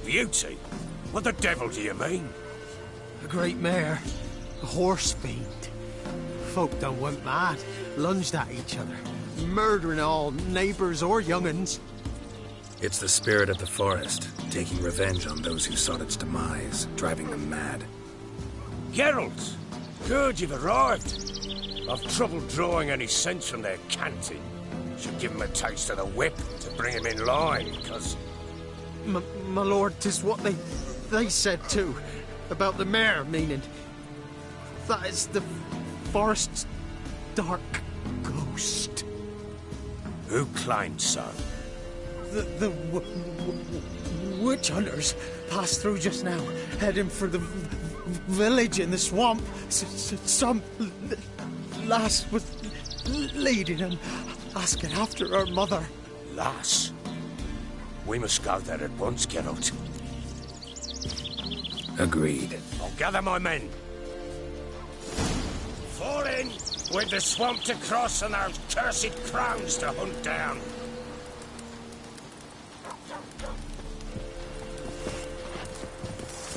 Beauty? What the devil do you mean? A great mare. A horse fiend. Folk done went mad, lunged at each other, murdering all neighbours or young'uns. It's the spirit of the forest, taking revenge on those who sought its demise, driving them mad. Geralt! Good, you've arrived. I've trouble drawing any sense from their canting. Should give him a taste of the whip to bring him in line, because... My lord, 'tis what they said too, about the mare, meaning... that is the forest's dark ghost. Who claimed so? The witch hunters passed through just now, heading for the village in the swamp. Some lass was leading and asking after her mother. Lass? We must go there at once, Geralt. Agreed. I'll gather my men. Fall in, with the swamp to cross and those cursed crones to hunt down.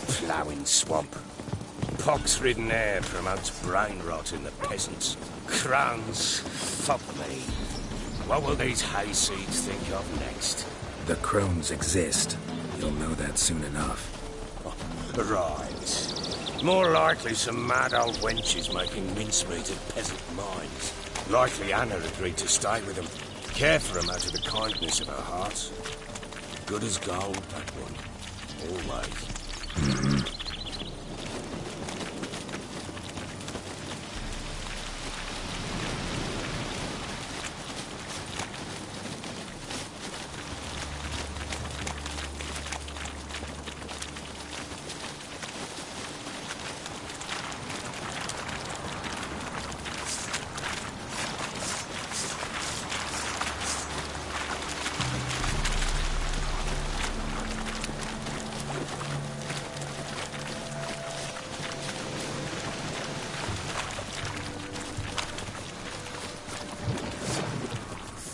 Ploughing swamp. Pox-ridden air promotes brain rot in the peasants. Crones, fuck me. What will these hayseeds think of next? The crones exist. You'll know that soon enough. Right. More likely some mad old wenches making mincemeat of peasant minds. Likely Anna agreed to stay with them. Care for them out of the kindness of her heart. Good as gold, that one. Always.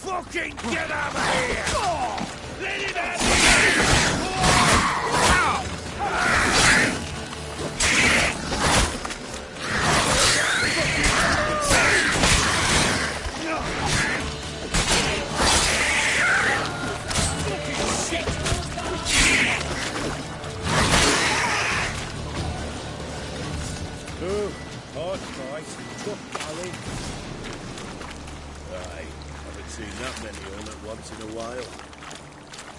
Fucking get out of here! Let it out! Oh, hard fight. Tough going. Aye, haven't seen that many all at once in a while.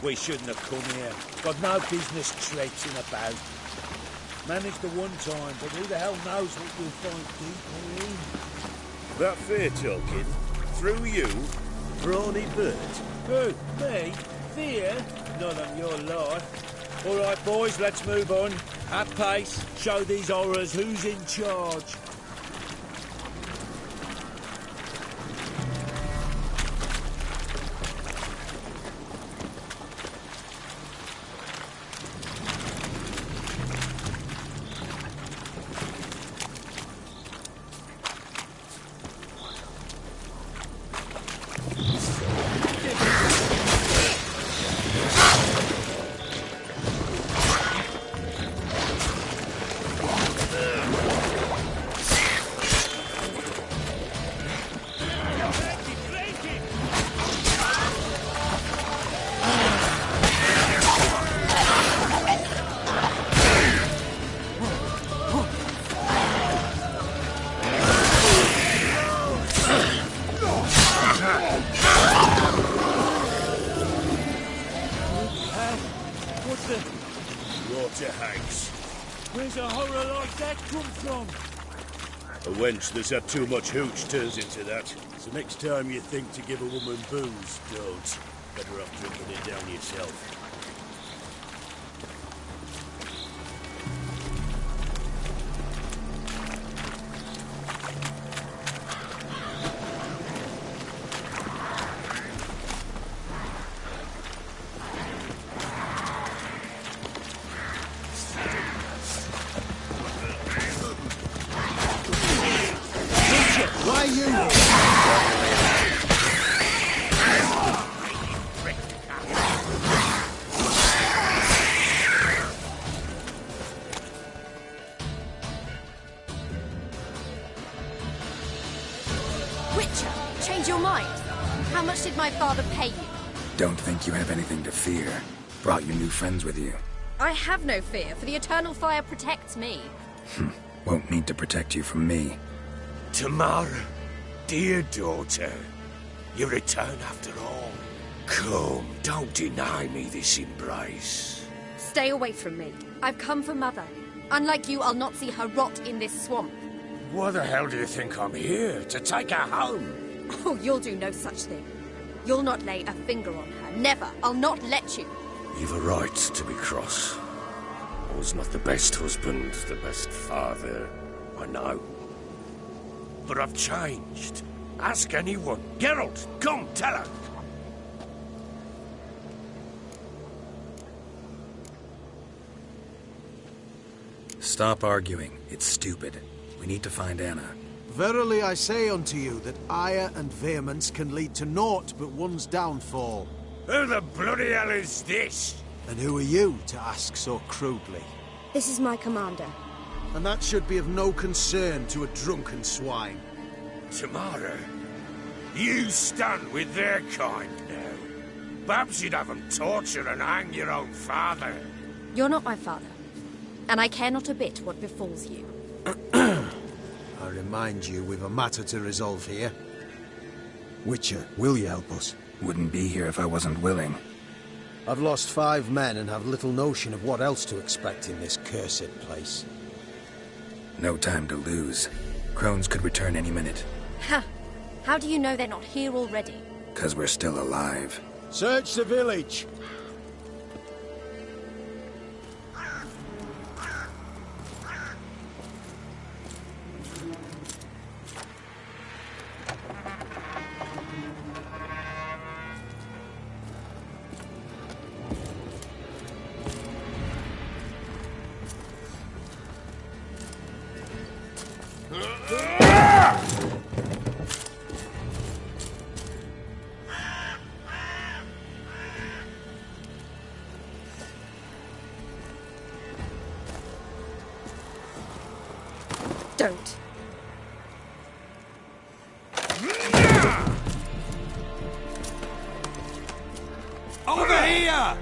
We shouldn't have come here. Got no business traipsing about. Managed the one time, but who the hell knows what you'll find deeper in. That fair talking? Through you? Brawny bird? Who? Me? Fear? Not on your life. All right, boys, let's move on. At pace, show these horrors who's in charge. Where's a horror like that come from? A wench that's had too much hooch turns into that. So next time you think to give a woman booze, don't. Better off drinking it down yourself. much did my father pay you? Don't think you have anything to fear. Brought your new friends with you. I have no fear, for the eternal fire protects me. Won't need to protect you from me. Tamara, dear daughter, you return after all. Come, don't deny me this embrace. Stay away from me. I've come for Mother. Unlike you, I'll not see her rot in this swamp. Why the hell do you think I'm here? To take her home? Oh, you'll do no such thing. You'll not lay a finger on her. Never. I'll not let you. You've a right to be cross. I was not the best husband, the best father, I know. But I've changed. Ask anyone. Geralt, come, tell her. Stop arguing. It's stupid. We need to find Anna. Verily I say unto you that ire and vehemence can lead to naught but one's downfall. Who the bloody hell is this? And who are you to ask so crudely? This is my commander. And that should be of no concern to a drunken swine. Tamara, you stand with their kind now. Perhaps you'd have them torture and hang your own father. You're not my father. And I care not a bit what befalls you. I remind you we've a matter to resolve here. Witcher, will you help us? Wouldn't be here if I wasn't willing. I've lost 5 men and have little notion of what else to expect in this cursed place. No time to lose. Crones could return any minute. Ha! How do you know they're not here already? 'Cause we're still alive. Search the village! Don't. Over here!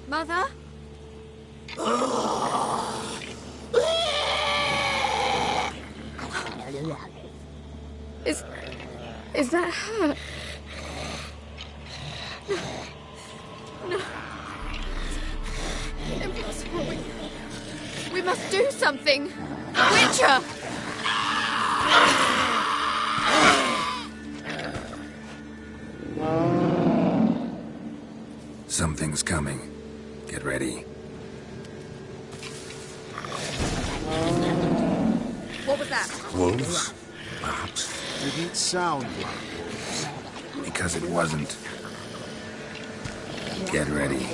Mother? Is that her? No. Impossible. We must do something. Witcher! Something's coming. Get ready. What was that? Wolves? Perhaps. Didn't sound like wolves. Because it wasn't. Get ready.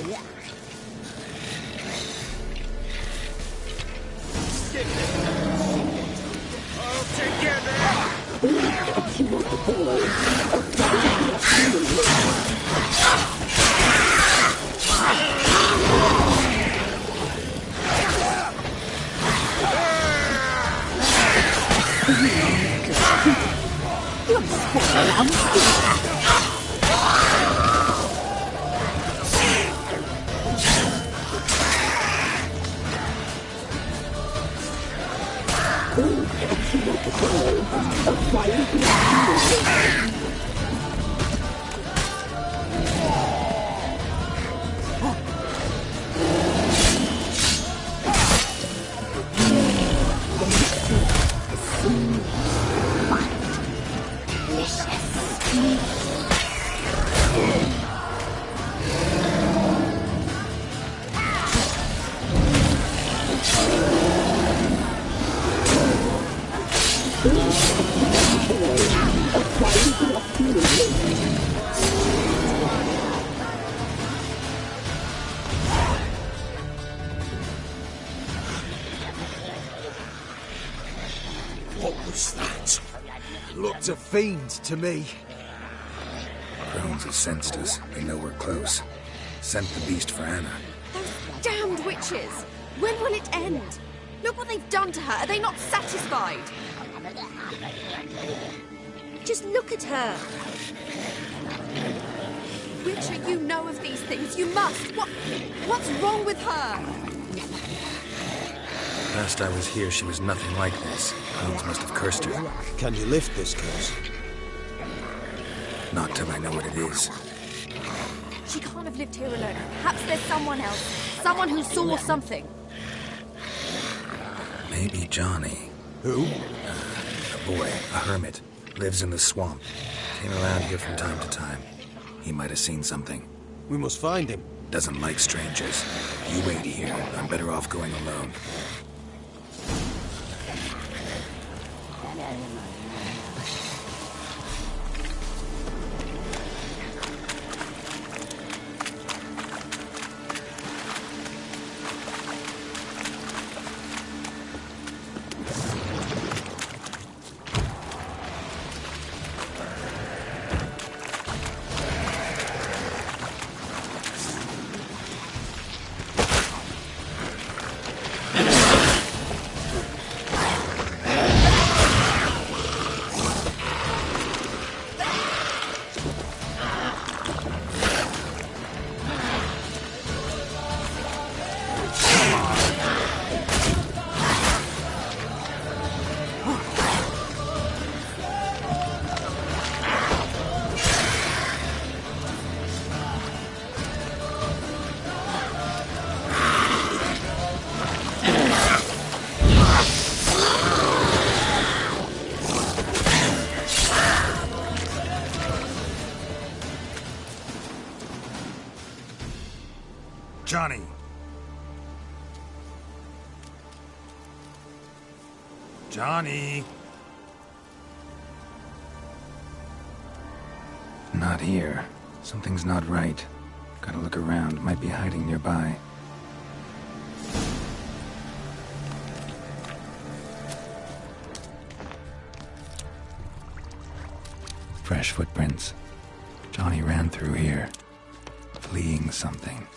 What was that? Looked a fiend to me. Crones have sensed us. They know we're close. Sent the beast for Anna. Those damned witches! When will it end? Look what they've done to her. Are they not satisfied? Just look at her. Witcher, you know of these things. You must. What's wrong with her? Last I was here, she was nothing like this. Crones must have cursed her. Can you lift this curse? Not till I know what it is. She can't have lived here alone. Perhaps there's someone else. Someone who saw something. Maybe Johnny. Who? A boy, a hermit. Lives in the swamp. Came around here from time to time. He might have seen something. We must find him. Doesn't like strangers. You wait here. I'm better off going alone. Johnny! Johnny! Not here. Something's not right. Gotta look around. Might be hiding nearby. Fresh footprints. Johnny ran through here, fleeing something.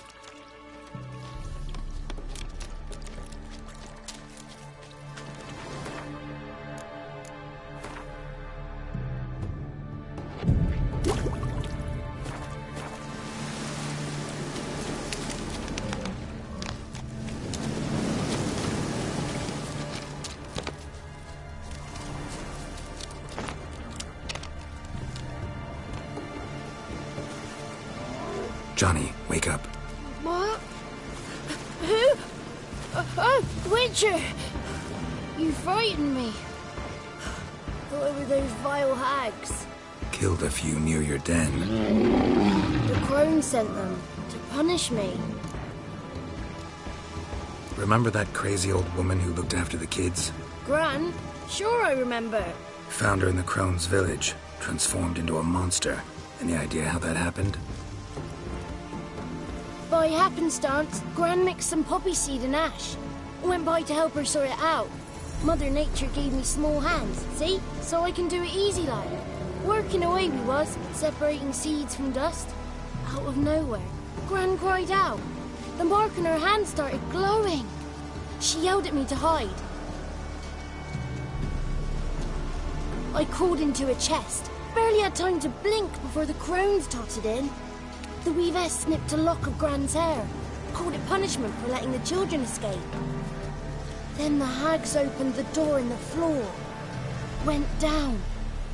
Johnny, wake up. What? Who? Oh, Witcher! You frightened me. Thought it were those vile hags. Killed a few near your den. The crone sent them to punish me. Remember that crazy old woman who looked after the kids? Gran? Sure I remember. Found her in the Crone's village, transformed into a monster. Any idea how that happened? By happenstance, Gran mixed some poppy seed and ash. Went by to help her sort it out. Mother Nature gave me small hands, see? So I can do it easy like. Working away we was, separating seeds from dust. Out of nowhere, Gran cried out. The mark on her hand started glowing. She yelled at me to hide. I crawled into a chest. Barely had time to blink before the crones totted in. The weavess snipped a lock of Gran's hair. Called it punishment for letting the children escape. Then the hags opened the door in the floor. Went down,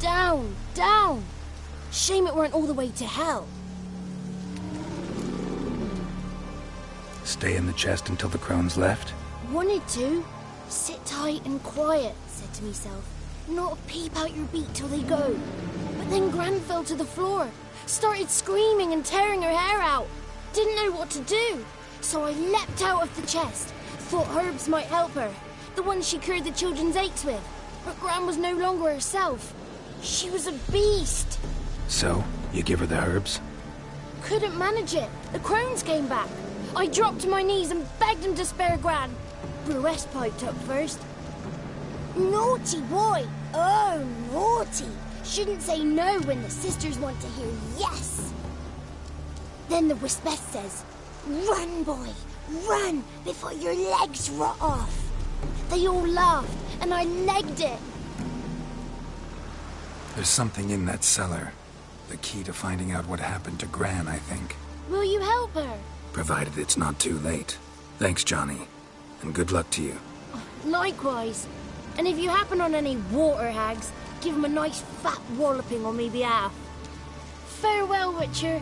down, down. Shame it weren't all the way to hell. Stay in the chest until the crones left? Wanted to. Sit tight and quiet, said to myself. Not a peep out your beak till they go. But then Gran fell to the floor, started screaming and tearing her hair out. Didn't know what to do. So I leapt out of the chest. Thought herbs might help her. The ones she cured the children's aches with. But Gran was no longer herself. She was a beast. So, you give her the herbs? Couldn't manage it. The crones came back. I dropped to my knees and begged him to spare Gran. Bruce piped up first. Naughty boy. Oh, naughty. Shouldn't say no when the sisters want to hear yes. Then the Wispeth says, "Run, boy, run, before your legs rot off." They all laughed, and I legged it. There's something in that cellar. The key to finding out what happened to Gran, I think. Will you help her? Provided it's not too late. Thanks, Johnny. And good luck to you. Likewise. And if you happen on any water hags, give them a nice fat walloping on me behalf. Farewell, Witcher.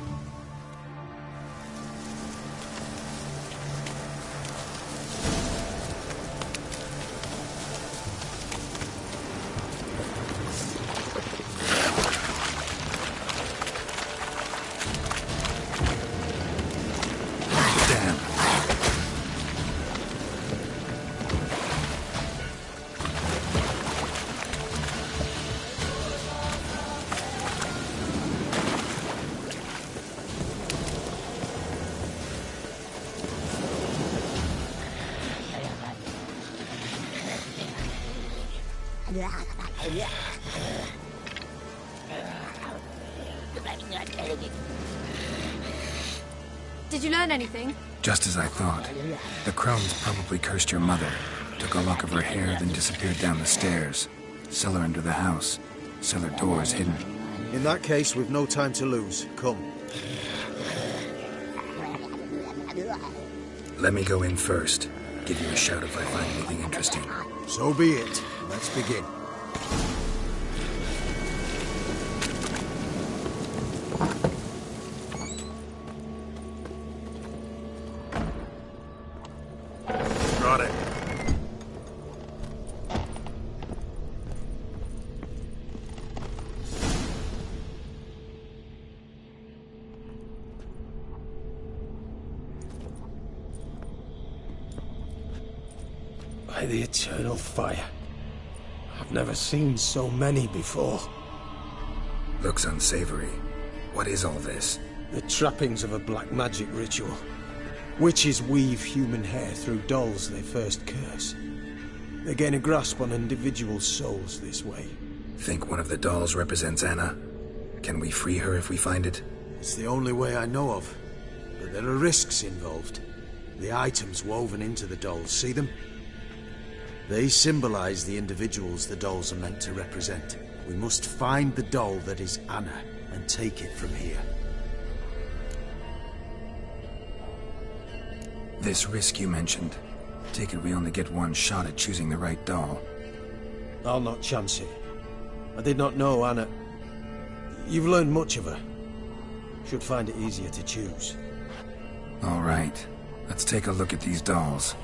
Did you learn anything? Just as I thought. The crones probably cursed your mother, took a lock of her hair, then disappeared down the stairs. Cellar under the house. Cellar doors hidden. In that case, we've no time to lose. Come. Let me go in first. Give you a shout if I find anything interesting. So be it. Let's begin. Got it. By the eternal fire. I've never seen so many before. Looks unsavory. What is all this? The trappings of a black magic ritual. Witches weave human hair through dolls they first curse. They gain a grasp on individual souls this way. Think one of the dolls represents Anna? Can we free her if we find it? It's the only way I know of. But there are risks involved. The items woven into the dolls, see them? They symbolize the individuals the dolls are meant to represent. We must find the doll that is Anna and take it from here. This risk you mentioned. Take it we only get one shot at choosing the right doll. I'll not chance it. I did not know Anna. You've learned much of her. Should find it easier to choose. All right. Let's take a look at these dolls.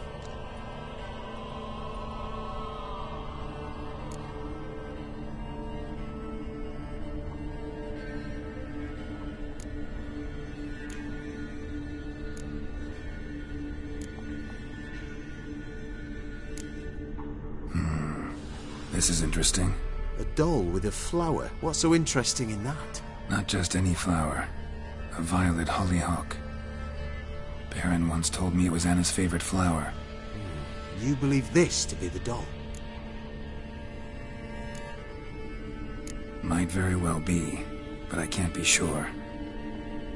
This is interesting. A doll with a flower? What's so interesting in that? Not just any flower. A violet hollyhock. Baron once told me it was Anna's favorite flower. You believe this to be the doll? Might very well be, but I can't be sure.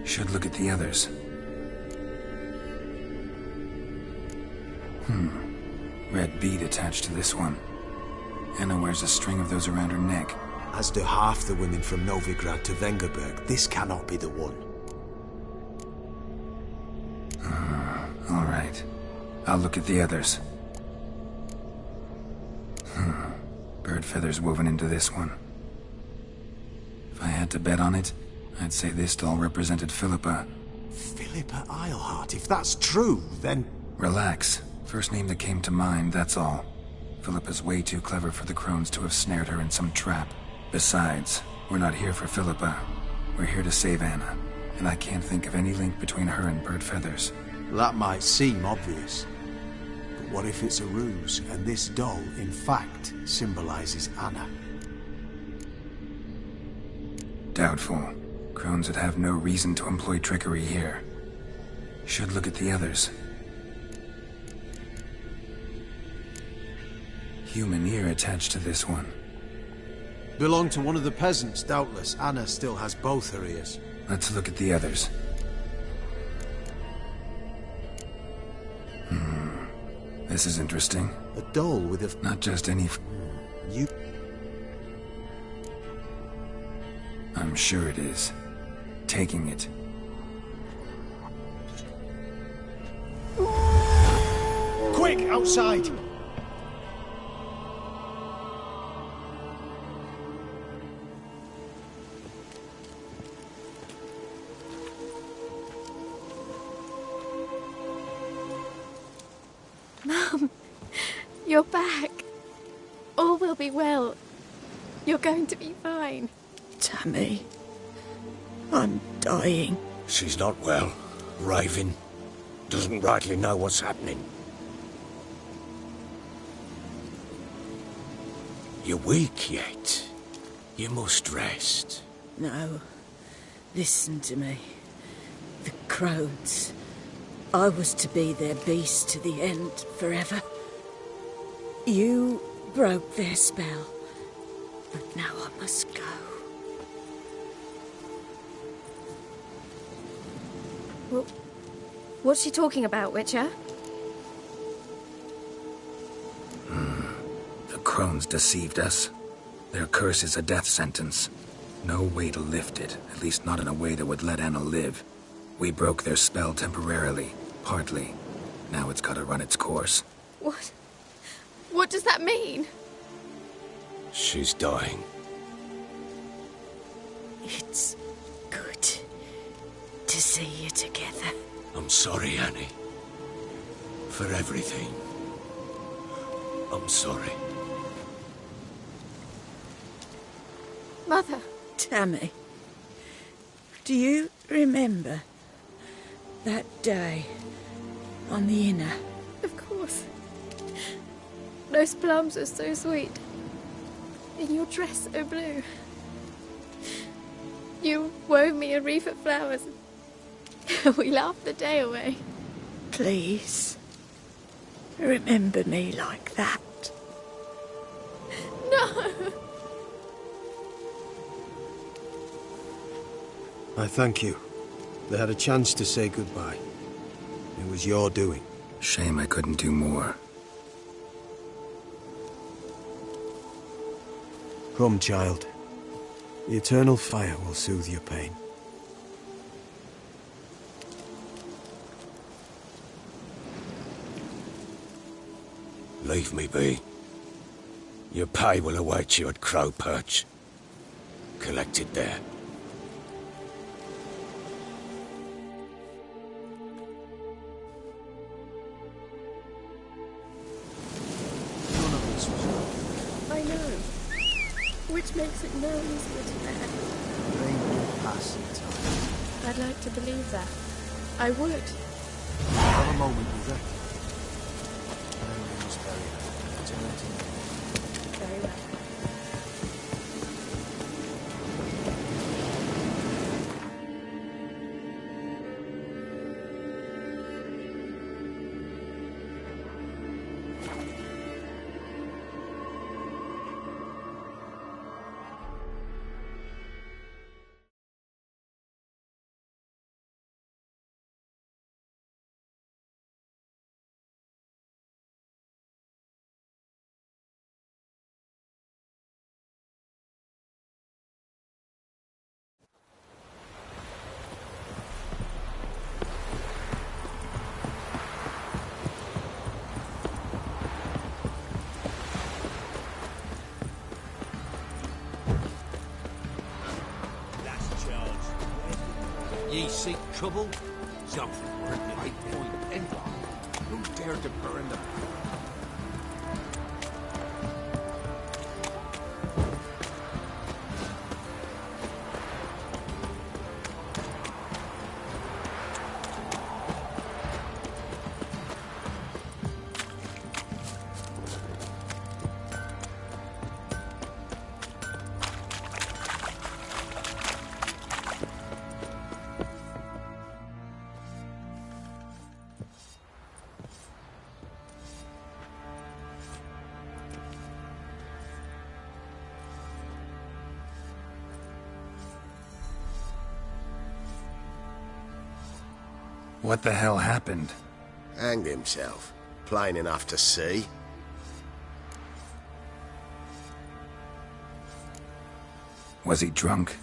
Should look at the others. Red bead attached to this one. Anna wears a string of those around her neck. As do half the women from Novigrad to Vengerberg. This cannot be the one. All right. I'll look at the others. Bird feathers woven into this one. If I had to bet on it, I'd say this doll represented Philippa. Philippa Eilhart? If that's true, then... Relax. First name that came to mind, that's all. Philippa's way too clever for the crones to have snared her in some trap. Besides, we're not here for Philippa. We're here to save Anna, and I can't think of any link between her and Bird Feathers. That might seem obvious. But what if it's a ruse, and this doll, in fact, symbolizes Anna? Doubtful. Crones would have no reason to employ trickery here. Should look at the others. Human ear attached to this one. Belong to one of the peasants, doubtless. Anna still has both her ears. Let's look at the others. This is interesting. A doll with a... Not just any... You... I'm sure it is. Taking it. Quick, outside! Mum, you're back. All will be well. You're going to be fine. Tammy, I'm dying. She's not well. Raving. Doesn't rightly know what's happening. You're weak yet. You must rest. No, listen to me. The crones. I was to be their beast to the end, forever. You broke their spell, but now I must go. Well, what's she talking about, Witcher? The crones deceived us. Their curse is a death sentence. No way to lift it, at least not in a way that would let Anna live. We broke their spell temporarily, partly. Now it's gotta run its course. What? What does that mean? She's dying. It's good to see you together. I'm sorry, Annie. For everything. I'm sorry. Mother. Tammy, do you remember that day on the inner? Of course. Those plums are so sweet. In your dress so blue. You wove me a wreath of flowers. We laughed the day away. Please, remember me like that. No! I thank you. They had a chance to say goodbye. It was your doing. Shame I couldn't do more. Come, child. The eternal fire will soothe your pain. Leave me be. Your pay will await you at Crow Perch. Collect it there. None of this was wrong. I know. Which makes it no easier to bear. Rain will pass in time. I'd like to believe that. I would. Have a moment with her. And then we must bury her. Turn her to me. Very well. Ye seek trouble? Something were at right point. And who dared to burn the... What the hell happened? Hanged himself. Plain enough to see. Was he drunk?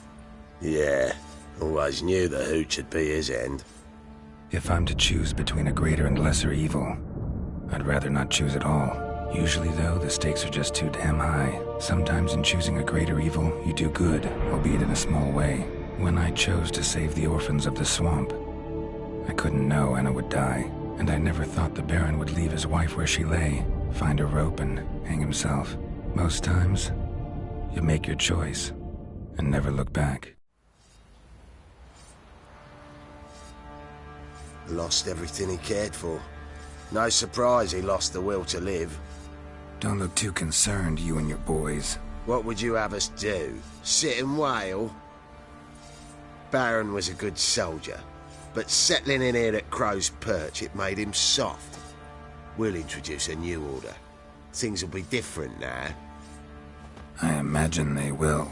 Yeah. Always knew the hooch would be his end. If I'm to choose between a greater and lesser evil, I'd rather not choose at all. Usually, though, the stakes are just too damn high. Sometimes in choosing a greater evil, you do good, albeit in a small way. When I chose to save the orphans of the swamp, I couldn't know Anna would die, and I never thought the Baron would leave his wife where she lay, find a rope and hang himself. Most times, you make your choice and never look back. Lost everything he cared for. No surprise he lost the will to live. Don't look too concerned, you and your boys. What would you have us do? Sit and wail? Baron was a good soldier, but settling in here at Crow's Perch, it made him soft. We'll introduce a new order. Things will be different now. I imagine they will.